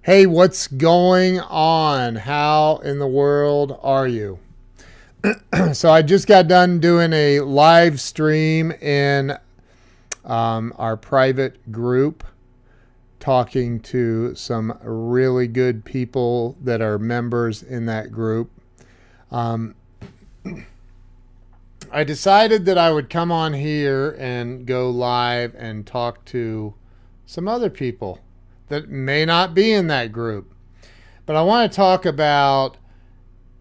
Hey, what's going on? How in the world are you? So I just got done doing a live stream in our private group, talking to some really good people that are members in that group. Um, I decided that I would come on here and go live and talk to some other people that may not be in that group. But I want to talk about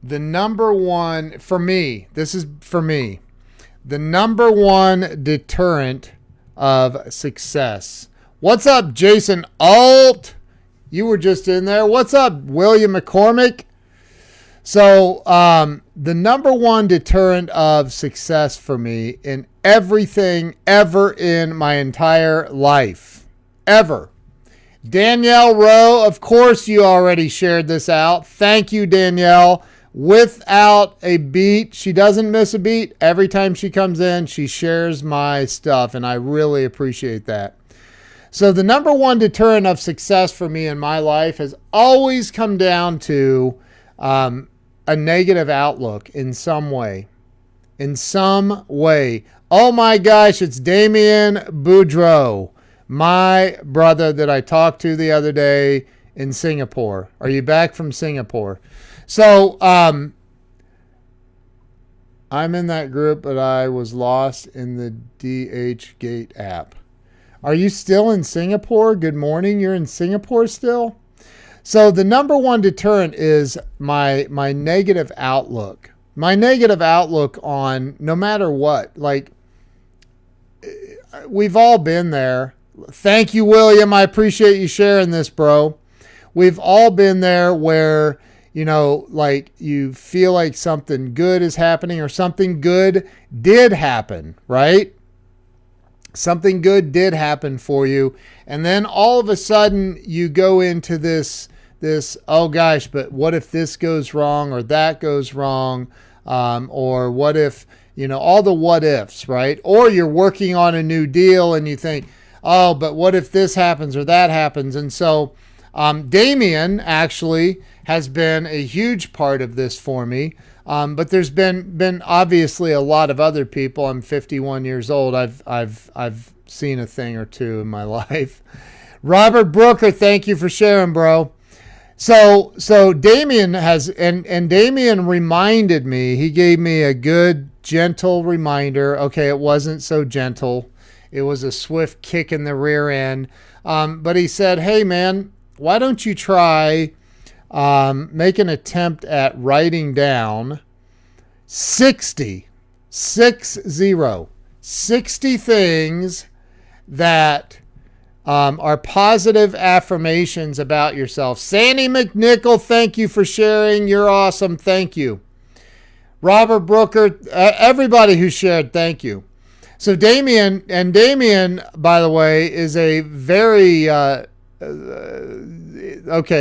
the number one, for me, this is for me, the number one deterrent of success. What's up, Jason Alt? You were just in there. What's up, William McCormick? So, the number one deterrent of success for me in everything ever in my entire life, ever. Danielle Rowe, of course you already shared this out. Thank you, Danielle. Without a beat, she doesn't miss a beat. Every time she comes in, she shares my stuff, and I really appreciate that. So the number one deterrent of success for me in my life has always come down to a negative outlook in some way. In some way. Oh my gosh, it's Damien Boudreau, my brother that I talked to the other day in Singapore. Are you back from Singapore? So, I'm in that group, but I was lost in the DH Gate app. Are you still in Singapore? Good morning. You're in Singapore still? So the number one deterrent is my negative outlook. My negative outlook on no matter what. Like, we've all been there. Thank you, William. I appreciate you sharing this, bro. We've all been there where, you know, like you feel like something good is happening or something good did happen, right? Something good did happen for you. And then all of a sudden you go into this, oh gosh, but what if this goes wrong or that goes wrong? Or what if, you know, all the what ifs, right? Or you're working on a new deal and you think, oh, but what if this happens or that happens? And so Damien actually has been a huge part of this for me. But there's been obviously a lot of other people. I'm 51 years old. I've seen a thing or two in my life. Robert Brooker, thank you for sharing, bro. So Damien has, and Damien reminded me, he gave me a good, gentle reminder. Okay, it wasn't so gentle. It was a swift kick in the rear end. But he said, hey, man, why don't you try make an attempt at writing down 60 things that are positive affirmations about yourself. Sandy McNichol, thank you for sharing. You're awesome. Thank you. Robert Brooker, everybody who shared, thank you. So Damien, by the way, is a very, okay,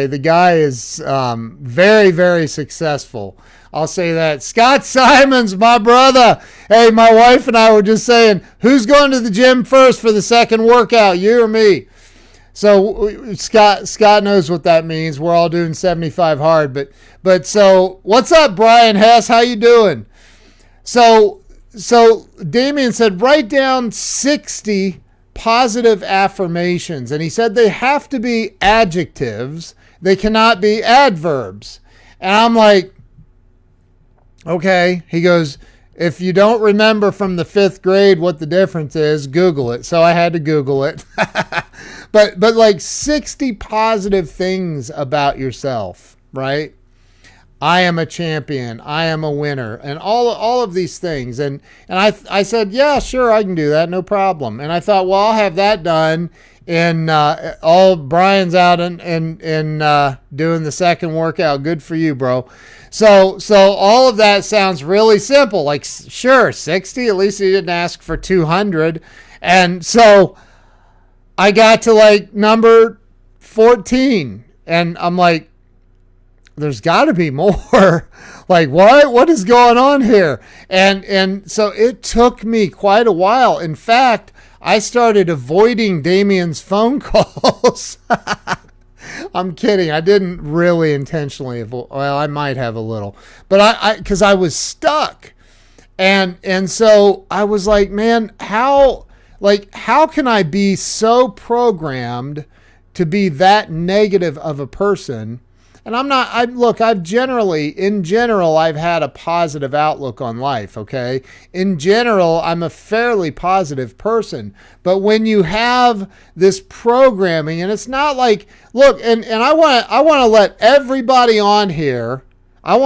the guy is very, very successful. I'll say that. Scott Simons, my brother. Hey, my wife and I were just saying, who's going to the gym first for the second workout, you or me? So Scott knows what that means. We're all doing 75 hard. But so what's up, Brian Hess? How you doing? So Damien said, write down 60 positive affirmations. And he said they have to be adjectives. They cannot be adverbs. And I'm like, okay. He goes, if you don't remember from the 5th grade what the difference is, Google it. So I had to Google it. but like 60 positive things about yourself, right? I am a champion. I am a winner. And all of these things. And I said, yeah, sure, I can do that. No problem. And I thought, well, I'll have that done. And Brian's out and doing the second workout. Good for you, bro. So all of that sounds really simple. Like, sure, 60. At least he didn't ask for 200. And so I got to like number 14. And I'm like, there's got to be more. Like, what is going on here? And so it took me quite a while. In fact, I started avoiding Damien's phone calls. I'm kidding. I didn't really intentionally avoid. Well, I might have a little, but because I was stuck, and so I was like, man, how can I be so programmed to be that negative of a person? And in general, I've had a positive outlook on life, okay? In general, I'm a fairly positive person. But when you have this programming, and it's not like, look, and I want to let everybody on here, off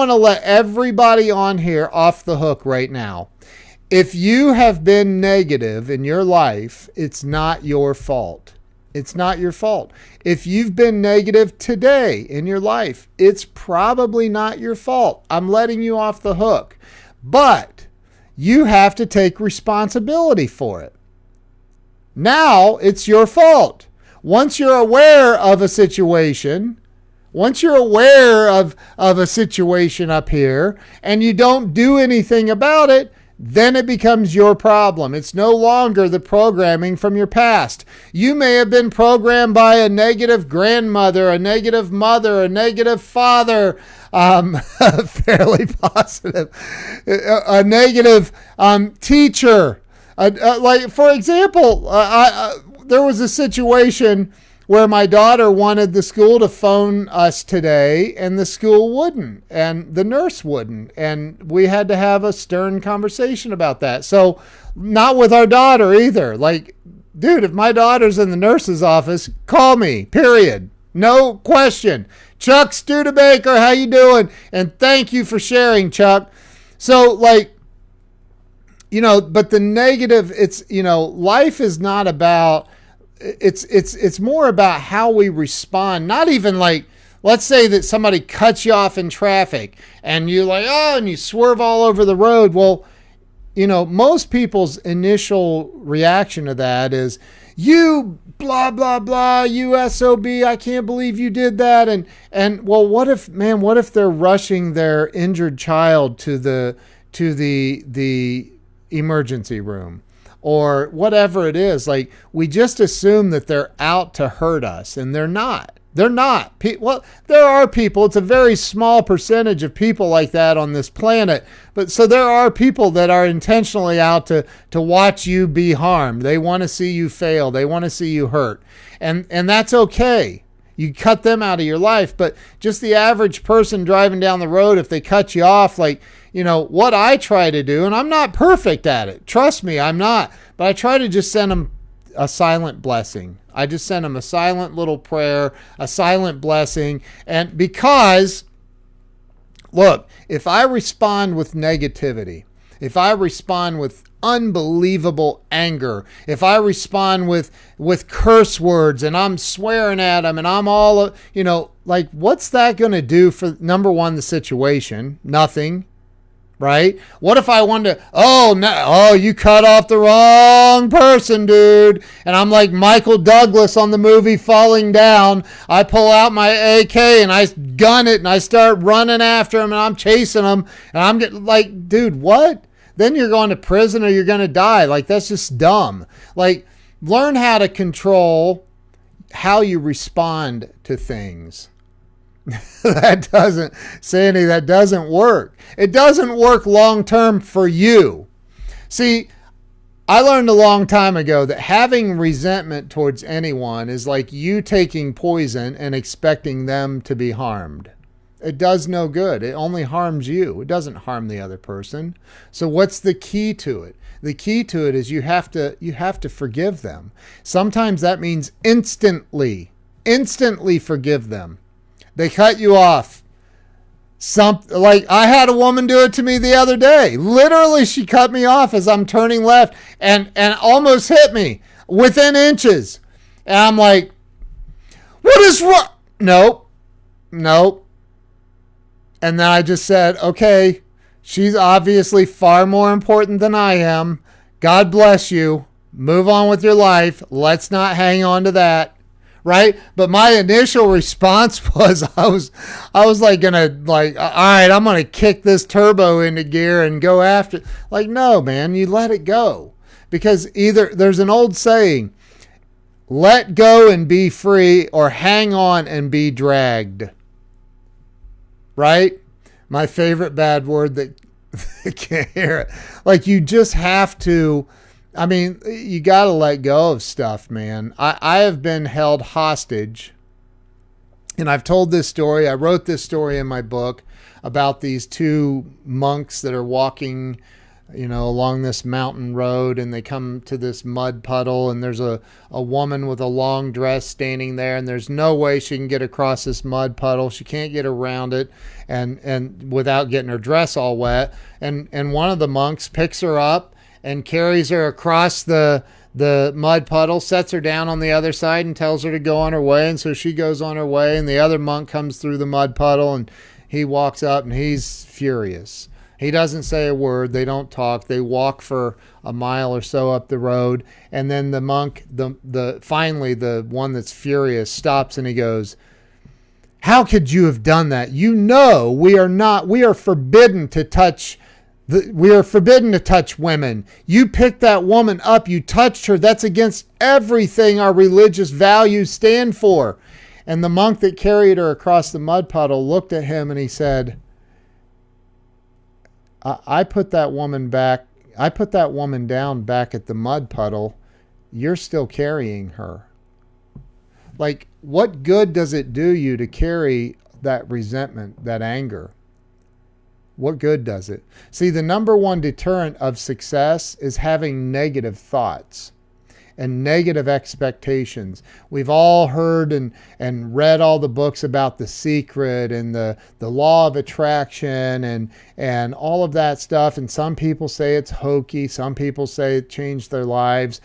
the hook right now. If you have been negative in your life, it's not your fault. It's not your fault. If you've been negative today in your life, it's probably not your fault. I'm letting you off the hook. But you have to take responsibility for it. Now it's your fault. Once you're aware of a situation, up here and you don't do anything about it, then it becomes your problem. It's no longer the programming from your past. You may have been programmed by a negative grandmother, a negative mother, a negative father, fairly positive, a negative teacher. Like, for example, there was a situation where my daughter wanted the school to phone us today, and the school wouldn't, and the nurse wouldn't, and we had to have a stern conversation about that. So, not with our daughter either. Like, dude, if my daughter's in the nurse's office, call me, period. No question. Chuck Studebaker, how you doing? And thank you for sharing, Chuck. So, like, but the negative, life is not about... It's more about how we respond. Not even like, let's say that somebody cuts you off in traffic and you're like, oh, and you swerve all over the road. Well, most people's initial reaction to that is, you blah, blah, blah, you SOB, I can't believe you did that. And well, what if they're rushing their injured child to the emergency room? Or whatever it is, like, we just assume that they're out to hurt us, and they're not. They're not. Well, there are people, it's a very small percentage of people like that on this planet, but so there are people that are intentionally out to watch you be harmed. They want to see you fail. They want to see you hurt. And that's okay. You cut them out of your life, but just the average person driving down the road, if they cut you off, like, what I try to do, and I'm not perfect at it. Trust me, I'm not. But I try to just send them a silent blessing. I just send them a silent little prayer, a silent blessing. And because, look, if I respond with negativity, if I respond with unbelievable anger, if I respond with curse words and I'm swearing at them and I'm all, like, what's that going to do for, number one, the situation? Nothing. Right? What if I wanted to, you cut off the wrong person, dude. And I'm like Michael Douglas on the movie Falling Down. I pull out my AK and I gun it and I start running after him and I'm chasing him. And I'm getting like, dude, what? Then you're going to prison or you're going to die. Like, that's just dumb. Like, learn how to control how you respond to things. That doesn't work. It doesn't work long term for you. See, I learned a long time ago that having resentment towards anyone is like you taking poison and expecting them to be harmed. It does no good. It only harms you. It doesn't harm the other person. So what's the key to it? The key to it is you have to forgive them. Sometimes that means instantly forgive them. They cut you off. Like, I had a woman do it to me the other day. Literally, she cut me off as I'm turning left and almost hit me within inches. And I'm like, what is wrong? Nope. And then I just said, okay, she's obviously far more important than I am. God bless you. Move on with your life. Let's not hang on to that. Right? But my initial response was I was like all right, I'm gonna kick this turbo into gear and go after. Like, no, man, you let it go. Because either there's an old saying, let go and be free, or hang on and be dragged. Right? My favorite bad word that I can't hear it. Like, you just have to, I mean, you got to let go of stuff, man. I have been held hostage, and I've told this story. I wrote this story in my book about these two monks that are walking, along this mountain road, and they come to this mud puddle, and there's a woman with a long dress standing there, and there's no way she can get across this mud puddle. She can't get around it and without getting her dress all wet. And one of the monks picks her up and carries her across the mud puddle, sets her down on the other side, and tells her to go on her way. And so she goes on her way, and the other monk comes through the mud puddle, and he walks up, and he's furious. He doesn't say a word. They don't talk. They walk for a mile or so up the road. And then the monk, finally the one that's furious, stops, and he goes, "How could you have done that? We are forbidden to touch women. You picked that woman up. You touched her. That's against everything our religious values stand for." And the monk that carried her across the mud puddle looked at him, and he said, I put that woman down back at the mud puddle. You're still carrying her. Like, what good does it do you to carry that resentment, that anger? What good does it? See, the number one deterrent of success is having negative thoughts and negative expectations. We've all heard and read all the books about The Secret and the law of attraction and all of that stuff. And some people say it's hokey. Some people say it changed their lives.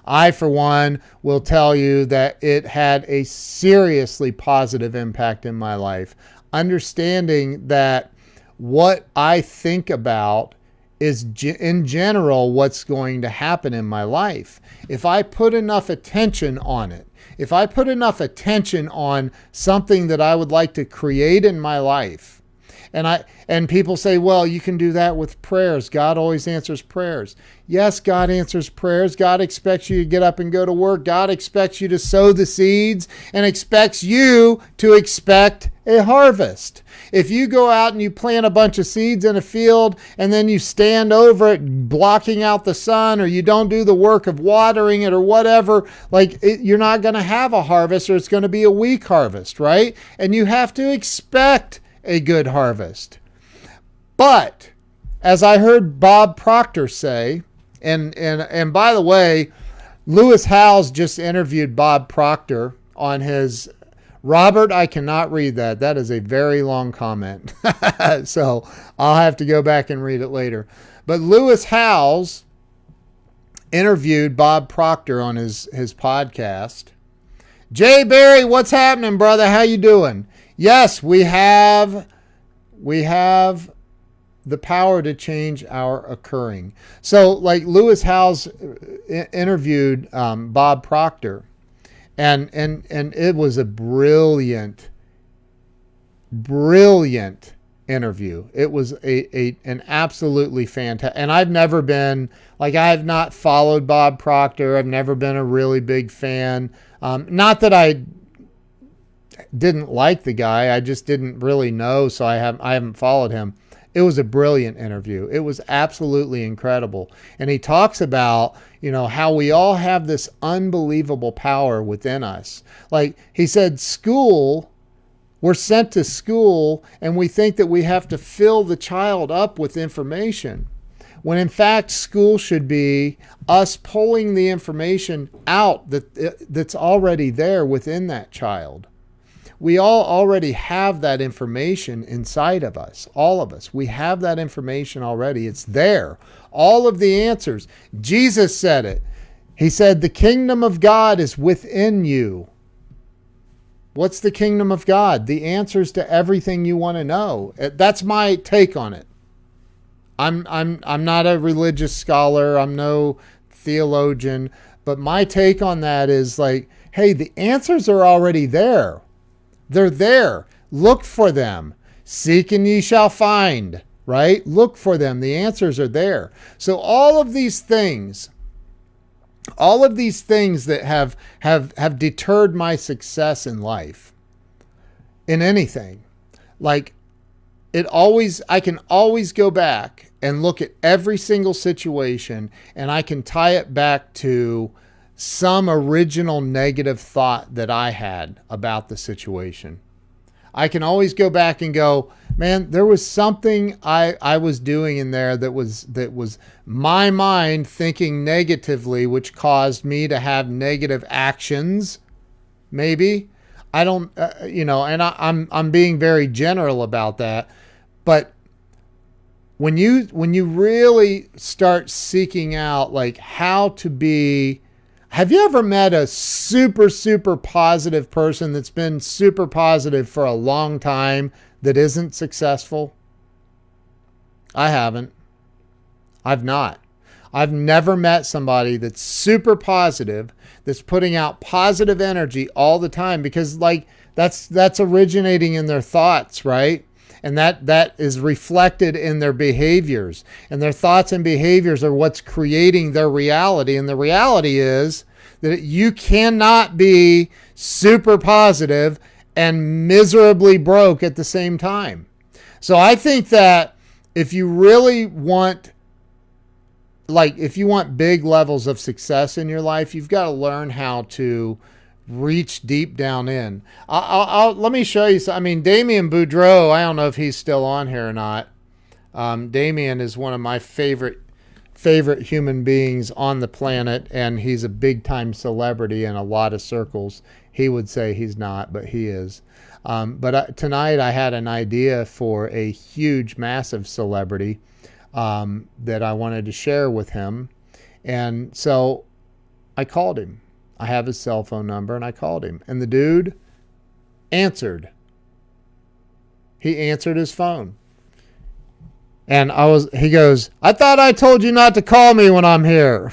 I for one will tell you that it had a seriously positive impact in my life. Understanding that what I think about is in general what's going to happen in my life. If I put enough attention on it, if I put enough attention on something that I would like to create in my life, and people say, well, you can do that with prayers. God always answers prayers. Yes, God answers prayers. God expects you to get up and go to work. God expects you to sow the seeds and expects you to expect a harvest. If you go out and you plant a bunch of seeds in a field and then you stand over it blocking out the sun, or you don't do the work of watering it or whatever, you're not going to have a harvest, or it's going to be a weak harvest, right? And you have to expect a good harvest. But as I heard Bob Proctor say, and by the way, Lewis Howes just interviewed Bob Proctor on his Robert, I cannot read that. That is a very long comment. So I'll have to go back and read it later. But Lewis Howes interviewed Bob Proctor on his podcast. Jay Barry, what's happening, brother? How you doing? Yes, we have the power to change our occurring. So like Lewis Howes interviewed Bob Proctor, and it was a brilliant interview. It was an absolutely fantastic, and I've never been, I have not followed Bob Proctor. I've never been a really big fan. Not that I didn't like the guy, I just didn't really know, so I haven't followed him. It was a brilliant interview. It was absolutely incredible. And he talks about, how we all have this unbelievable power within us. Like he said, we're sent to school and we think that we have to fill the child up with information, when in fact school should be us pulling the information out that's already there within that child. We all already have that information inside of us. All of us. We have that information already. It's there. All of the answers. Jesus said it. He said, the kingdom of God is within you. What's the kingdom of God? The answers to everything you want to know. That's my take on it. I'm not a religious scholar. I'm no theologian. But my take on that is hey, the answers are already there. They're there. Look for them. Seek and ye shall find, right? Look for them. The answers are there. So all of these things All of these things that have deterred my success in life, in anything. Like I can always go back and look at every single situation, and I can tie it back to some original negative thought that I had about the situation. I can always go back and go, man, there was something I was doing in there that was my mind thinking negatively, which caused me to have negative actions. Maybe I don't, and I'm being very general about that, but when you really start seeking out like how to be. Have you ever met a super, super positive person that's been super positive for a long time that isn't successful? I haven't. I've not. I've never met somebody that's super positive, that's putting out positive energy all the time, because like that's originating in their thoughts, right? And that is reflected in their behaviors. And their thoughts and behaviors are what's creating their reality. And the reality is that you cannot be super positive and miserably broke at the same time. So I think that if you really want, if you want big levels of success in your life, you've got to learn how to reach deep down in. Let me show you. I mean, Damien Boudreau, I don't know if he's still on here or not. Damien is one of my favorite human beings on the planet, and he's a big time celebrity in a lot of circles. He would say he's not, but he is. Tonight I had an idea for a huge, massive celebrity that I wanted to share with him. And so I called him. I have his cell phone number, and I called him. And the dude answered. He answered his phone. And he goes, I thought I told you not to call me when I'm here.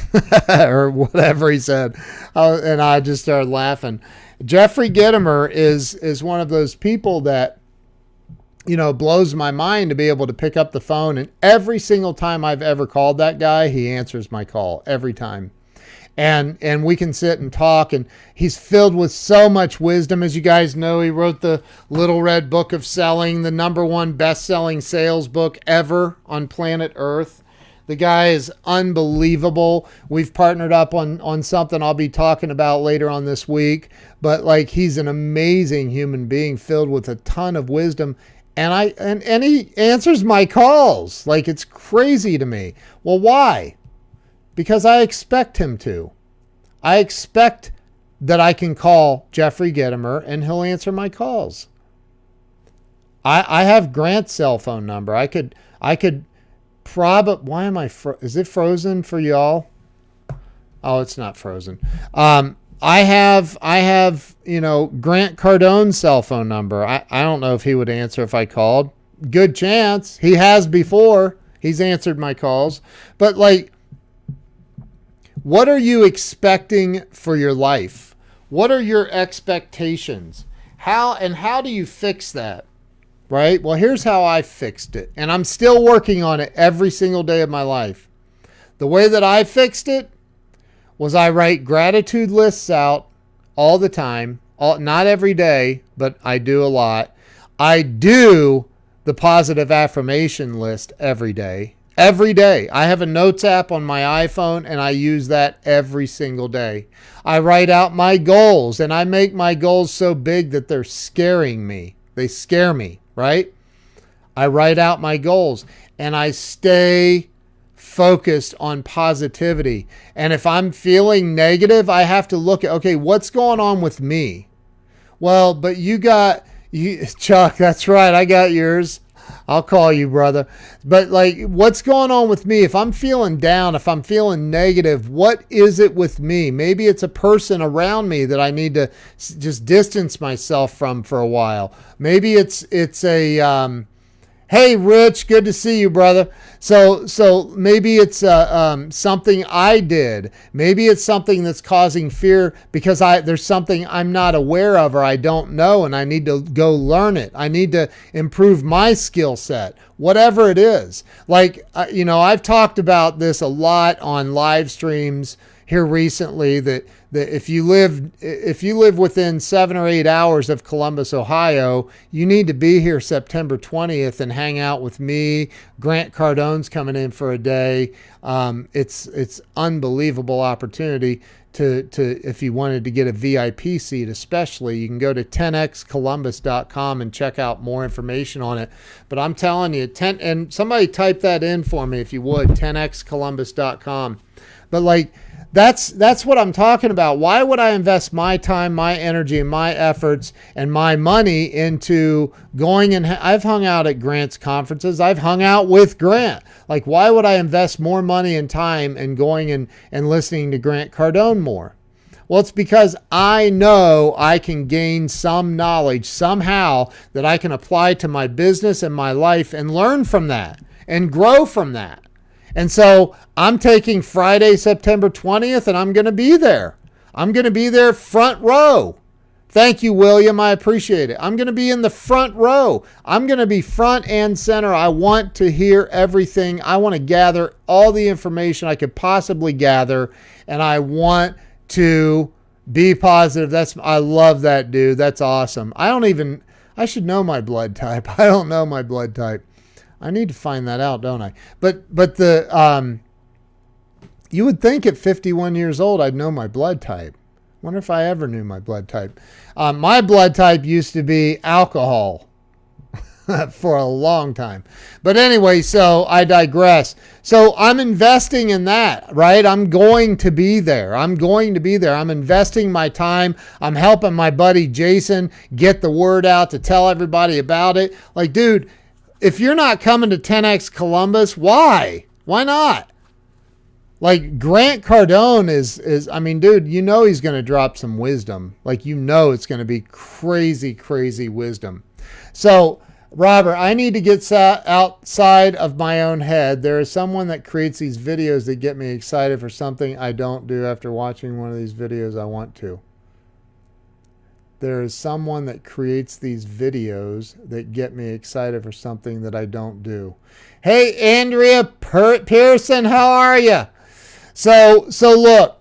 Or whatever he said. And I just started laughing. Jeffrey Gitomer is one of those people that, blows my mind to be able to pick up the phone. And every single time I've ever called that guy, he answers my call every time. And we can sit and talk, and he's filled with so much wisdom. As you guys know, he wrote the Little Red Book of Selling, the #1 best-selling sales book ever on planet Earth. The guy is unbelievable. We've partnered up on something I'll be talking about later on this week. But he's an amazing human being filled with a ton of wisdom. And he answers my calls. It's crazy to me. Well, why? Because I expect him to. I expect that I can call Jeffrey Gitomer and he'll answer my calls. I have Grant's cell phone number. I could probably, why am I, is it frozen for y'all? Oh, it's not frozen. I have, Grant Cardone's cell phone number. I don't know if he would answer if I called. Good chance. He has before. He's answered my calls. But what are you expecting for your life? What are your expectations? How do you fix that? Right? Well, here's how I fixed it. And I'm still working on it every single day of my life. The way that I fixed it was I write gratitude lists out all the time. Not every day, but I do a lot. I do the positive affirmation list every day. Every day. I have a notes app on my iPhone, and I use that every single day. I write out my goals, and I make my goals so big that they're scaring me. They scare me, right? I write out my goals, and I stay focused on positivity. And if I'm feeling negative, I have to look at, okay, what's going on with me? Well, but Chuck, that's right. I got yours. I'll call you, brother. But what's going on with me? If I'm feeling down, if I'm feeling negative, what is it with me? Maybe it's a person around me that I need to just distance myself from for a while. Maybe it's a, hey, Rich, good to see you, brother. So maybe it's something I did. Maybe it's something that's causing fear because there's something I'm not aware of or I don't know, and I need to go learn it. I need to improve my skill set, whatever it is. I've talked about this a lot on live streams here recently that if you live within 7 or 8 hours of Columbus, Ohio, you need to be here September 20th and hang out with me. Grant Cardone's coming in for a day. It's unbelievable opportunity to if you wanted to get a VIP seat, especially. You can go to 10xcolumbus.com and check out more information on it. But I'm telling you, and somebody type that in for me if you would, 10xcolumbus.com. But like, that's what I'm talking about. Why would I invest my time, my energy, and my efforts and my money into going and I've hung out at Grant's conferences. I've hung out with Grant. Like, why would I invest more money and time in going and listening to Grant Cardone more? Well, it's because I know I can gain some knowledge somehow that I can apply to my business and my life and learn from that and grow from that. And so I'm taking Friday, September 20th, and I'm going to be there. I'm going to be there front row. Thank you, William. I appreciate it. I'm going to be in the front row. I'm going to be front and center. I want to hear everything. I want to gather all the information I could possibly gather, and I want to be positive. I love that, dude. That's awesome. I should know my blood type. I don't know my blood type. I need to find that out, don't I? But you would think at 51 years old I'd know my blood type. Wonder if I ever knew my blood type. My blood type used to be alcohol for a long time. But anyway, so I digress. So I'm investing in that, right? I'm going to be there. I'm investing my time. I'm helping my buddy Jason get the word out to tell everybody about it. Like, dude, if you're not coming to 10X Columbus, why? Why not? Like, Grant Cardone is I mean, dude, you know he's going to drop some wisdom. Like, you know it's going to be crazy, crazy wisdom. So, Robert, I need to get outside of my own head. There is someone that creates these videos that get me excited for something I don't do. After watching one of these videos, I want to. There is someone that creates these videos that get me excited for something that I don't do. Hey, Andrea Pearson, how are you? So look,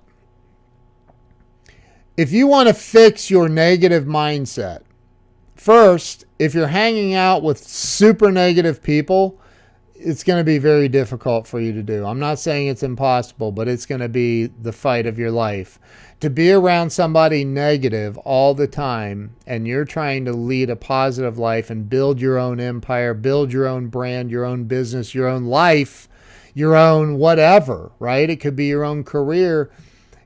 if you want to fix your negative mindset, first, if you're hanging out with super negative people, it's going to be very difficult for you to do. I'm not saying it's impossible, but it's going to be the fight of your life. To be around somebody negative all the time and you're trying to lead a positive life and build your own empire, build your own brand, your own business, your own life, your own whatever, right? It could be your own career.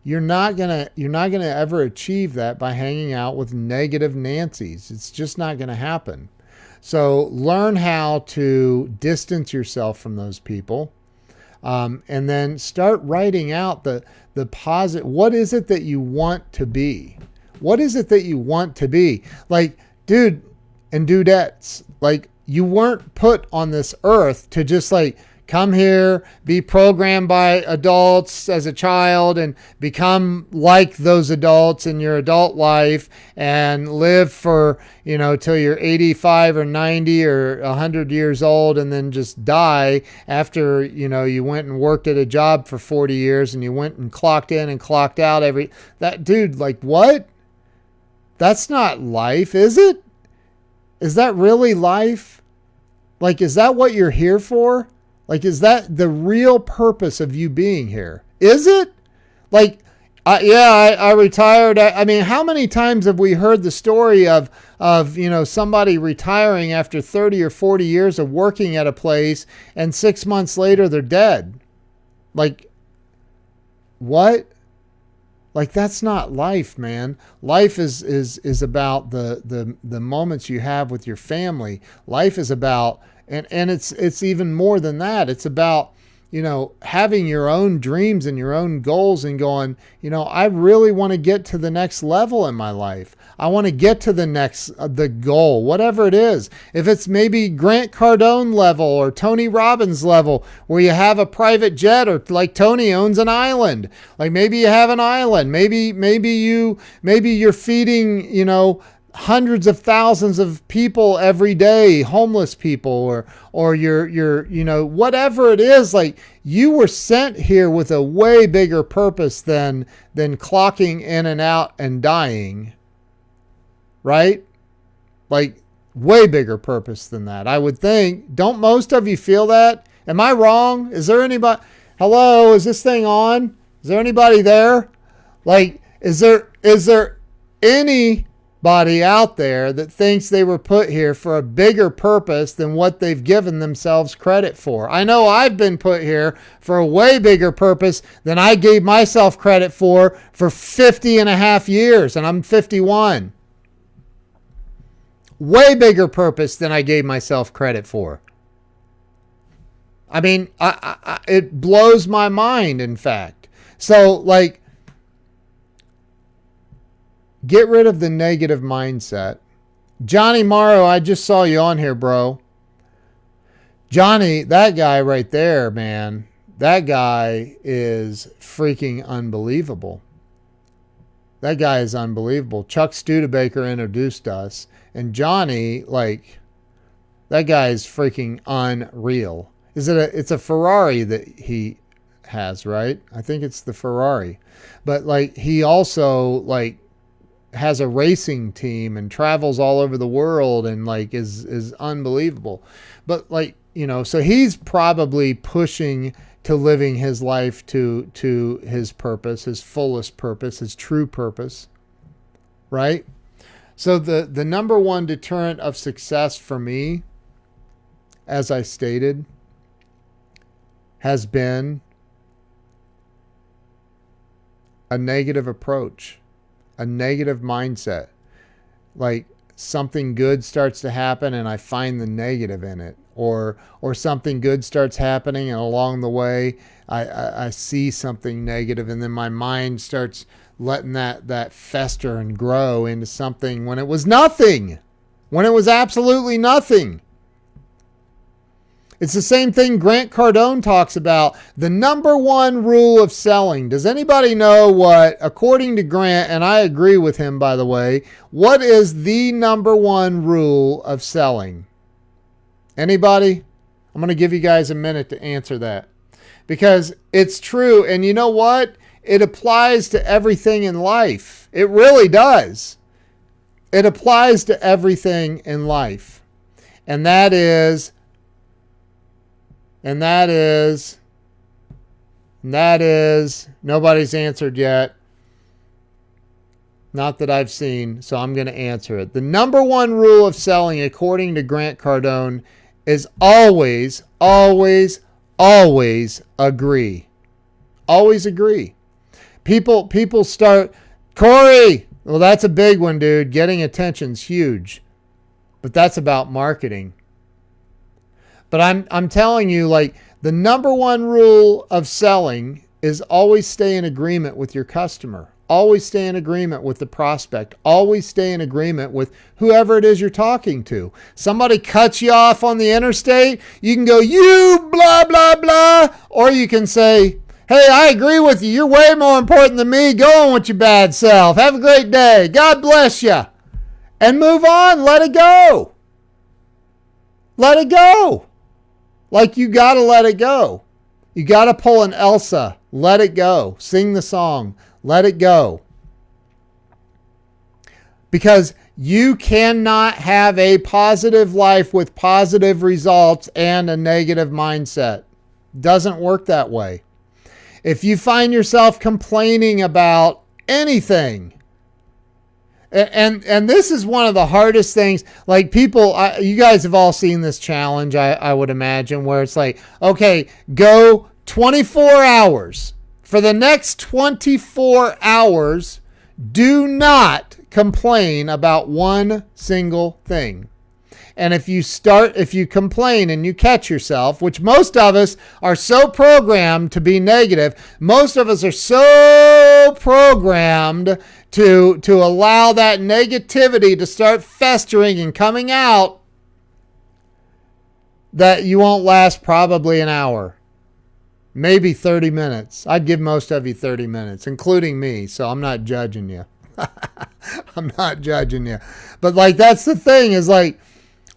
You're not gonna ever achieve that by hanging out with negative Nancys. It's just not gonna happen. So learn how to distance yourself from those people. And then start writing out the positive. What is it that you want to be? What is it that you want to be? Like, dude and dudettes, like, you weren't put on this earth to just like come here, be programmed by adults as a child and become like those adults in your adult life and live for, till you're 85 or 90 or 100 years old and then just die after, you went and worked at a job for 40 years and you went and clocked in and clocked out dude, like, what? That's not life, is it? Is that really life? Like, is that what you're here for? Like, is that the real purpose of you being here? Is it? Like, I retired. I mean, how many times have we heard the story of somebody retiring after 30 or 40 years of working at a place and 6 months later they're dead? Like, what? Like, that's not life, man. Life is about the moments you have with your family. Life is about and it's even more than that. It's about, having your own dreams and your own goals and going, I really want to get to the next level in my life. I want to get to the goal, whatever it is. If it's maybe Grant Cardone level or Tony Robbins level, where you have a private jet, or like Tony owns an island. Like, maybe you have an island. Maybe you're feeding, hundreds of thousands of people every day, homeless people, or you're whatever it is. Like, you were sent here with a way bigger purpose than clocking in and out and dying, right? Like, way bigger purpose than that, I would think. Don't most of you feel that? Am I wrong? Is there anybody? Hello, is this thing on? Is there anybody there? Like, is there anybody out there that thinks they were put here for a bigger purpose than what they've given themselves credit for? I know I've been put here for a way bigger purpose than I gave myself credit for 50 and a half years, and I'm 51. Way bigger purpose than I gave myself credit for. I mean, it blows my mind, in fact. So, like, get rid of the negative mindset. Johnny Morrow, I just saw you on here, bro. Johnny, that guy right there, man, that guy is freaking unbelievable. That guy is unbelievable. Chuck Studebaker introduced us. And Johnny, like, that guy is freaking unreal. It's a Ferrari that he has, right? I think it's the Ferrari. But, like, he also, like, has a racing team and travels all over the world and, like, is unbelievable. But, like, so he's probably pushing to living his life to his purpose, his fullest purpose, his true purpose, right? So the number one deterrent of success for me, as I stated, has been a negative approach, a negative mindset. Like, something good starts to happen and I find the negative in it, or something good starts happening and along the way I see something negative, and then my mind starts letting that fester and grow into something when it was nothing, when it was absolutely nothing. It's the same thing Grant Cardone talks about, the number one rule of selling. Does anybody know what, according to Grant, and I agree with him, by the way, what is the number one rule of selling? Anybody? I'm going to give you guys a minute to answer that, because it's true. And you know what? It applies to everything in life. It really does. It applies to everything in life. And that is, nobody's answered yet. Not that I've seen, so I'm going to answer it. The number one rule of selling, according to Grant Cardone, is always, always, always agree. Always agree. People start, Corey, well, that's a big one, dude. Getting attention's huge. But that's about marketing. But I'm telling you, like, the number one rule of selling is always stay in agreement with your customer. Always stay in agreement with the prospect. Always stay in agreement with whoever it is you're talking to. Somebody cuts you off on the interstate, you can go, you blah, blah, blah. Or you can say, hey, I agree with you. You're way more important than me. Go on with your bad self. Have a great day. God bless you. And move on. Let it go. Let it go. Like, you got to let it go. You got to pull an Elsa. Let it go. Sing the song. Let it go. Because you cannot have a positive life with positive results and a negative mindset. Doesn't work that way. If you find yourself complaining about anything, and this is one of the hardest things, like, people, you guys have all seen this challenge, I would imagine, where it's like, okay, go 24 hours. For the next 24 hours, do not complain about one single thing. And if you complain and you catch yourself, which most of us are so programmed to be negative, most of us are so programmed to allow that negativity to start festering and coming out, that you won't last probably an hour. Maybe 30 minutes. I'd give most of you 30 minutes, including me, so I'm not judging you. I'm not judging you. But like, that's the thing is like,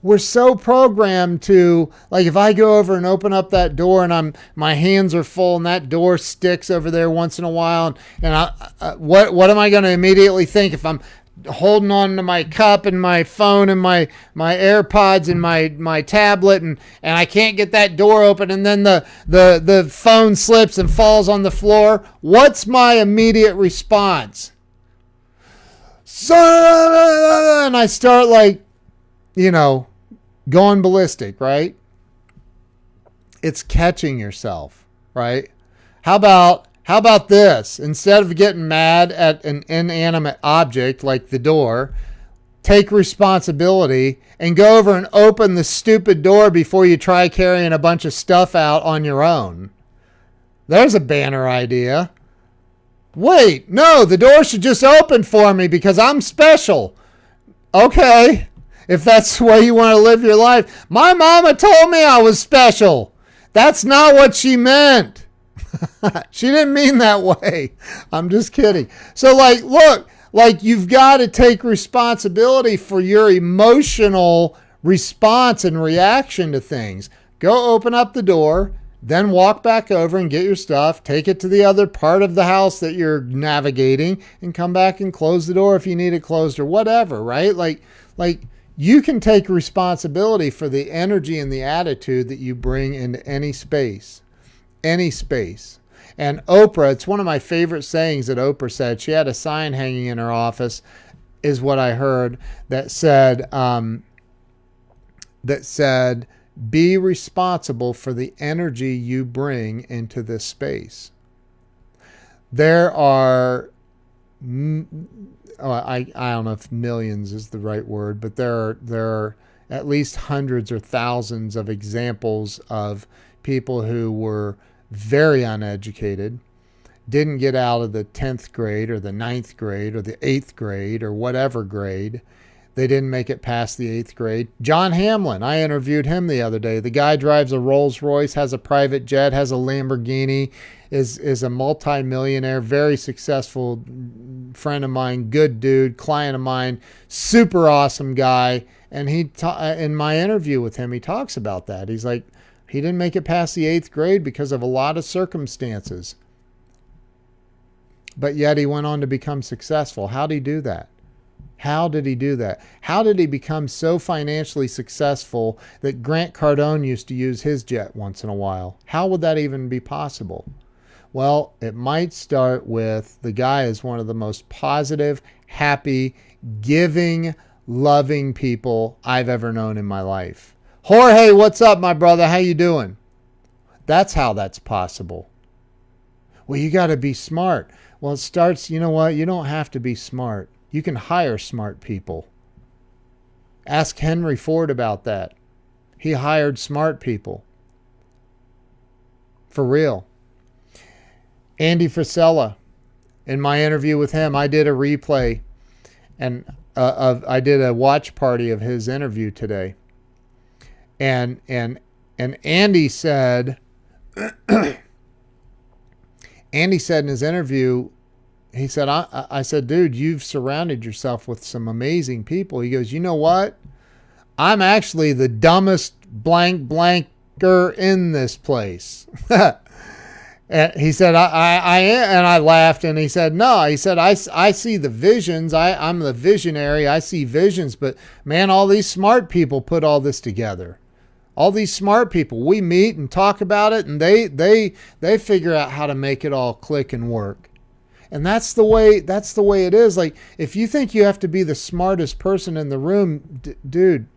we're so programmed to, like, if I go over and open up that door and my hands are full and that door sticks over there once in a while, and what am I going to immediately think if I'm holding on to my cup and my phone and my AirPods and my tablet, and I can't get that door open, and then the phone slips and falls on the floor? What's my immediate response? And I start like, going ballistic, right? It's catching yourself, right? How about this? Instead of getting mad at an inanimate object like the door, take responsibility and go over and open the stupid door before you try carrying a bunch of stuff out on your own. There's a banner idea. Wait, no, the door should just open for me because I'm special. Okay, if that's the way you want to live your life. My mama told me I was special. That's not what she meant. She didn't mean that way. I'm just kidding. So like, look, like you've got to take responsibility for your emotional response and reaction to things. Go open up the door, then walk back over and get your stuff, take it to the other part of the house that you're navigating, and come back and close the door if you need it closed or whatever, right? Like you can take responsibility for the energy and the attitude that you bring into any space. Any space. And Oprah, it's one of my favorite sayings that Oprah said. She had a sign hanging in her office, is what I heard, that said, be responsible for the energy you bring into this space. There are, I don't know if millions is the right word, but there are at least hundreds or thousands of examples of people who were very uneducated, didn't get out of the 10th grade or the 9th grade or the 8th grade or whatever grade. They didn't make it past the 8th grade. John Hamlin, I interviewed him the other day. The guy drives a Rolls Royce, has a private jet, has a Lamborghini, is a multi-millionaire, very successful friend of mine, good dude, client of mine, super awesome guy. And in my interview with him, he talks about that. He's like, he didn't make it past the 8th grade because of a lot of circumstances. But yet he went on to become successful. How did he do that? How did he do that? How did he become so financially successful that Grant Cardone used to use his jet once in a while? How would that even be possible? Well, it might start with the guy is one of the most positive, happy, giving, loving people I've ever known in my life. Jorge, what's up, my brother? How you doing? That's how that's possible. Well, you got to be smart. Well, it starts, you know what? You don't have to be smart. You can hire smart people. Ask Henry Ford about that. He hired smart people. For real. Andy Frisella, in my interview with him, I did a replay and I did a watch party of his interview today. And Andy said, Andy said in his interview, he said, I said, dude, you've surrounded yourself with some amazing people. He goes, you know what? I'm actually the dumbest blanker in this place. And he said, I am. And I laughed and he said, no, he said, I see the visions. I'm the visionary. I see visions, but man, all these smart people put all this together. All these smart people, we meet and talk about it and they figure out how to make it all click and work. And that's the way it is. Like, if you think you have to be the smartest person in the room, dude,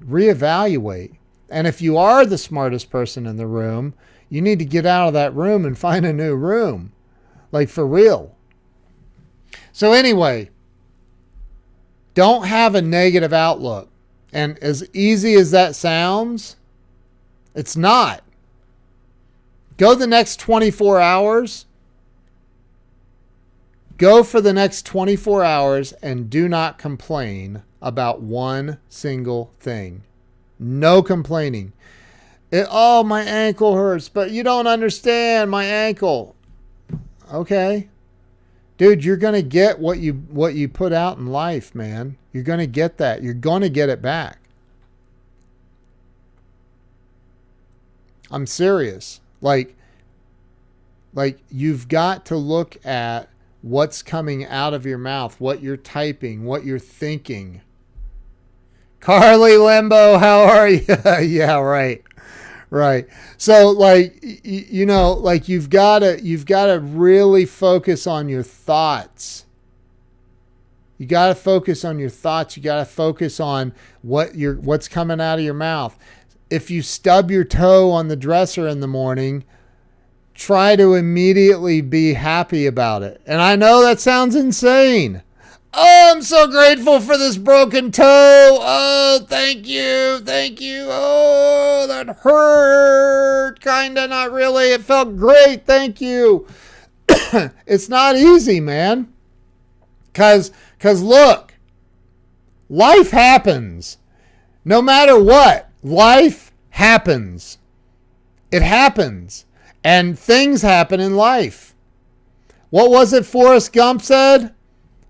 reevaluate. And if you are the smartest person in the room, you need to get out of that room and find a new room. Like, for real. So anyway, don't have a negative outlook. And as easy as that sounds, it's not. Go the next 24 hours. Go for the next 24 hours and do not complain about one single thing. No complaining. Oh, my ankle hurts, but you don't understand my ankle. Okay. dude, you're going to get what you put out in life, man. You're going to get that. You're going to get it back. I'm serious. Like you've got to look at what's coming out of your mouth, what you're typing, what you're thinking. Carly Limbo, how are you? Yeah, right. Right. So like, you know, like you've got to really focus on your thoughts. You got to focus on your thoughts. You got to focus on what's coming out of your mouth. If you stub your toe on the dresser in the morning, try to immediately be happy about it. And I know that sounds insane. Oh, I'm so grateful for this broken toe. Oh, thank you. Thank you. Oh, that hurt. Kinda, not really. It felt great. Thank you. It's not easy, man. Cause look, life happens. No matter what, life happens. It happens. And things happen in life. What was it Forrest Gump said?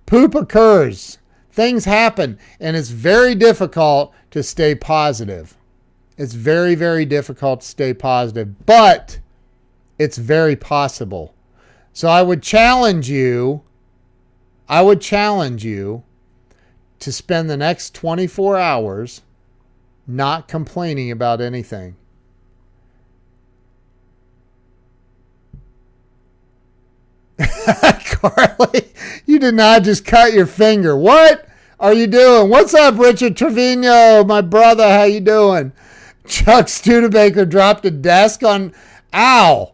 Poop occurs. Things happen. And it's very difficult to stay positive. It's very, very difficult to stay positive. But it's very possible. So I would challenge you to spend the next 24 hours not complaining about anything. Carly, you did not just cut your finger. What are you doing? What's up, Richard Trevino, my brother? How you doing? Chuck Studebaker dropped a desk on... Ow.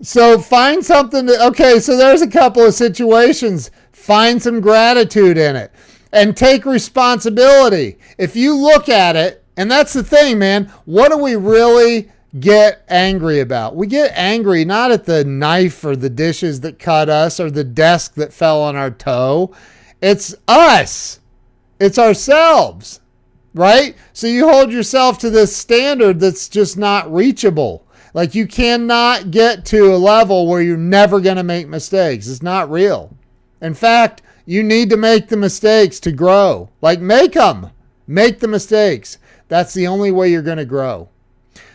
So find something okay, so there's a couple of situations. Find some gratitude in it and take responsibility. If you look at it, and that's the thing, man, what do we really get angry about? We get angry not at the knife or the dishes that cut us or the desk that fell on our toe. It's us. It's ourselves, right? So you hold yourself to this standard that's just not reachable. Like you cannot get to a level where you're never going to make mistakes. It's not real. In fact, you need to make the mistakes to grow. Like make them. Make the mistakes. That's the only way you're going to grow.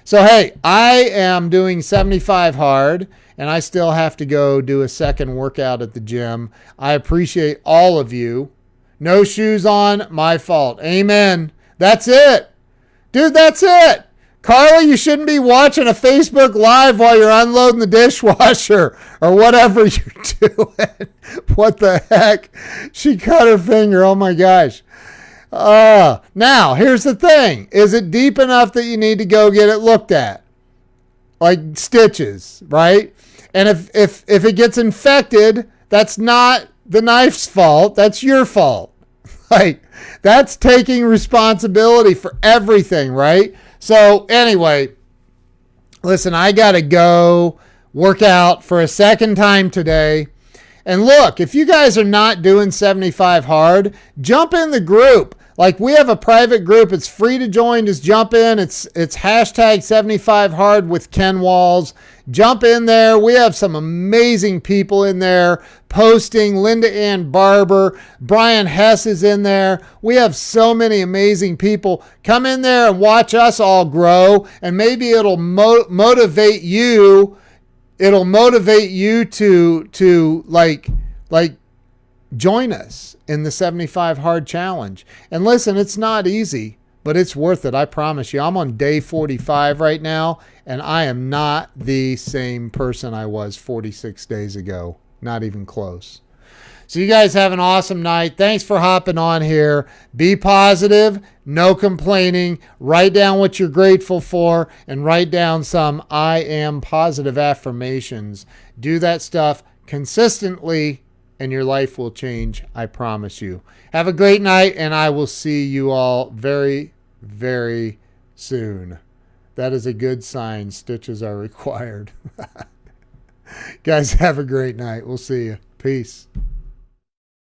So, hey, I am doing 75 hard, and I still have to go do a second workout at the gym. I appreciate all of you. No shoes on, my fault. Amen. That's it. Dude, that's it. Carly, you shouldn't be watching a Facebook Live while you're unloading the dishwasher or whatever you're doing. What the heck? She cut her finger. Oh, my gosh. Now, here's the thing. Is it deep enough that you need to go get it looked at? Like stitches, right? And if it gets infected, that's not the knife's fault. That's your fault. Like, that's taking responsibility for everything, right? So, anyway, listen, I got to go work out for a second time today. And look, if you guys are not doing 75 hard, jump in the group. Like we have a private group. It's free to join. Just jump in. It's hashtag 75 hard with Ken Walls. Jump in there. We have some amazing people in there posting. Linda Ann Barber, Brian Hess is in there. We have so many amazing people. Come in there and watch us all grow. And maybe it'll motivate you. It'll motivate you to like join us in the 75 hard challenge. And listen, it's not easy, but it's worth it. I promise you. I'm on day 45 right now, and I am not the same person I was 46 days ago. Not even close. So you guys have an awesome night. Thanks for hopping on here. Be positive, no complaining. Write down what you're grateful for and write down some I am positive affirmations. Do that stuff consistently and your life will change. I promise you. Have a great night, and I will see you all very, very soon. That is a good sign. Stitches are required. Guys, have a great night. We'll see you. Peace.